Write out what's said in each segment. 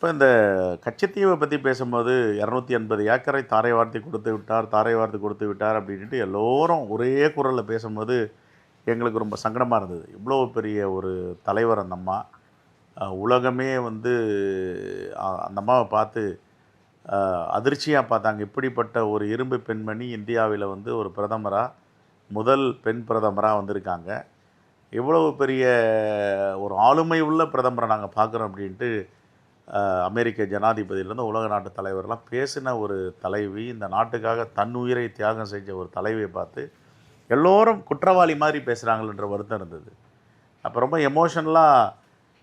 இப்போ இந்த கச்சத்தீவை பற்றி பேசும்போது 280 ஏக்கரை தாரை வார்த்து கொடுத்து விட்டார், தாரை வார்த்து கொடுத்து விட்டார் அப்படின்ட்டு எல்லோரும் ஒரே குரலில் பேசும்போது எங்களுக்கு ரொம்ப சங்கடமாக இருந்தது. இவ்வளோ பெரிய ஒரு தலைவர் அந்த அம்மா. உலகமே வந்து அந்த அம்மாவை பார்த்து அதிர்ச்சியாக பார்த்தாங்க. இப்படிப்பட்ட ஒரு இரும்பு பெண்மணி இந்தியாவில் வந்து ஒரு பிரதமராக, முதல் பெண் பிரதமராக வந்திருக்காங்க. இவ்வளவு பெரிய ஒரு ஆளுமை உள்ள பிரதமரை நாங்கள் பார்க்குறோம் அப்படின்ட்டு அமெரிக்க ஜனாதிபதியிலேருந்து உலக நாட்டு தலைவர்லாம் பேசின ஒரு தலைவி, இந்த நாட்டுக்காக தன் உயிரை தியாகம் செஞ்ச ஒரு தலைவியை பார்த்து எல்லோரும் குற்றவாளி மாதிரி பேசுகிறாங்கன்ற வருத்தம் இருந்தது. அப்போ ரொம்ப எமோஷனலாக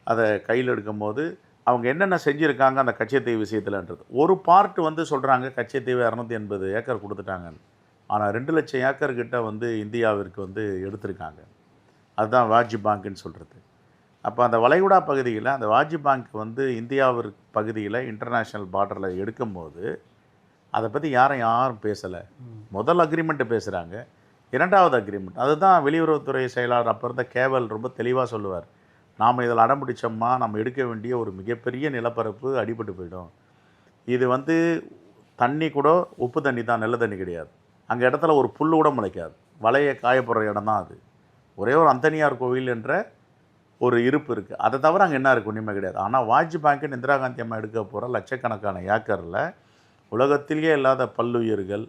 அதை கையில் எடுக்கும்போது அவங்க என்னென்ன செஞ்சுருக்காங்க அந்த கச்சத்தீவு விஷயத்தில்ன்றது. ஒரு பார்ட் வந்து சொல்கிறாங்க கச்சத்தீவு 280 ஏக்கர் கொடுத்துட்டாங்கன்னு. ஆனால் 2 லட்சம் ஏக்கர் கிட்ட வந்து இந்தியாவிற்கு வந்து எடுத்திருக்காங்க. அதுதான் வாஜி பேங்க்குன்னு சொல்கிறது. அப்போ அந்த வளைகுடா பகுதியில் அந்த வாஜி பேங்க் வந்து இந்தியாவிற்கு பகுதியில் இன்டர்நேஷ்னல் பார்டரில் எடுக்கும்போது அதை பற்றி யாரும் பேசலை. முதல் அக்ரிமெண்ட்டு பேசுகிறாங்க, 2வது அக்ரிமெண்ட் அதுதான் வெளியுறவுத்துறை செயலாளர் அப்போ இருந்த கேவல் ரொம்ப தெளிவாக சொல்லுவார். நாம் இதில் அடம்பிடிச்சோம்னா நம்ம எடுக்க வேண்டிய ஒரு மிகப்பெரிய நிலப்பரப்பு அடிபட்டு போயிடும். இது வந்து தண்ணி கூட உப்பு தண்ணி தான், நல்ல தண்ணி கிடையாது. அங்கே இடத்துல ஒரு புல் கூட முளைக்காது. வலையை காயப்படுற இடம் தான் அது. ஒரே ஒரு அந்தனியார் கோவில் என்ற ஒரு இருப்பு இருக்குது. அதை தவிர அங்கே என்ன இருக்குது? ஒன்றுமே கிடையாது. ஆனால் வாஜி பேங்க்குன்னு இந்திரா காந்தி அம்மா எடுக்க போகிற லட்சக்கணக்கான ஏக்கரில் உலகத்திலேயே இல்லாத பல்லுயிர்கள்,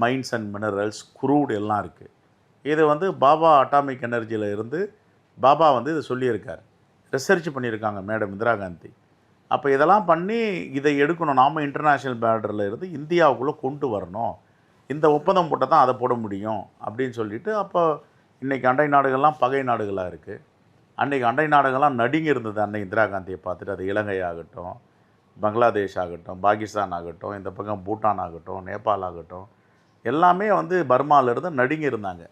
மைன்ஸ் அண்ட் மினரல்ஸ், குரூட் எல்லாம் இருக்குது. இது வந்து பாபா அட்டாமிக் எனர்ஜியில் இருந்து பாபா வந்து இதை சொல்லியிருக்கார். ரிசர்ச் பண்ணியிருக்காங்க மேடம் இந்திரா காந்தி. அப்போ இதெல்லாம் பண்ணி இதை எடுக்கணும், நாம் இன்டர்நேஷ்னல் பார்டரில் இருந்து இந்தியாவுக்குள்ளே கொண்டு வரணும், இந்த ஒப்பந்தம் போட்டால் தான் அதை போட முடியும் அப்படின்னு சொல்லிட்டு, அப்போ இன்றைக்கி அண்டை நாடுகள்லாம் பகை நாடுகளாக இருக்குது. அன்றைக்கி அண்டை நாடுகள்லாம் நடுங்கி இருந்தது அன்னை இந்திரா காந்தியை பார்த்துட்டு. அது இலங்கை ஆகட்டும், பங்களாதேஷ் ஆகட்டும், பாகிஸ்தான் ஆகட்டும், இந்த பக்கம் பூட்டான் ஆகட்டும், நேபாள் ஆகட்டும், எல்லாமே வந்து பர்மாவிலேருந்து நடுங்கி இருந்தாங்க.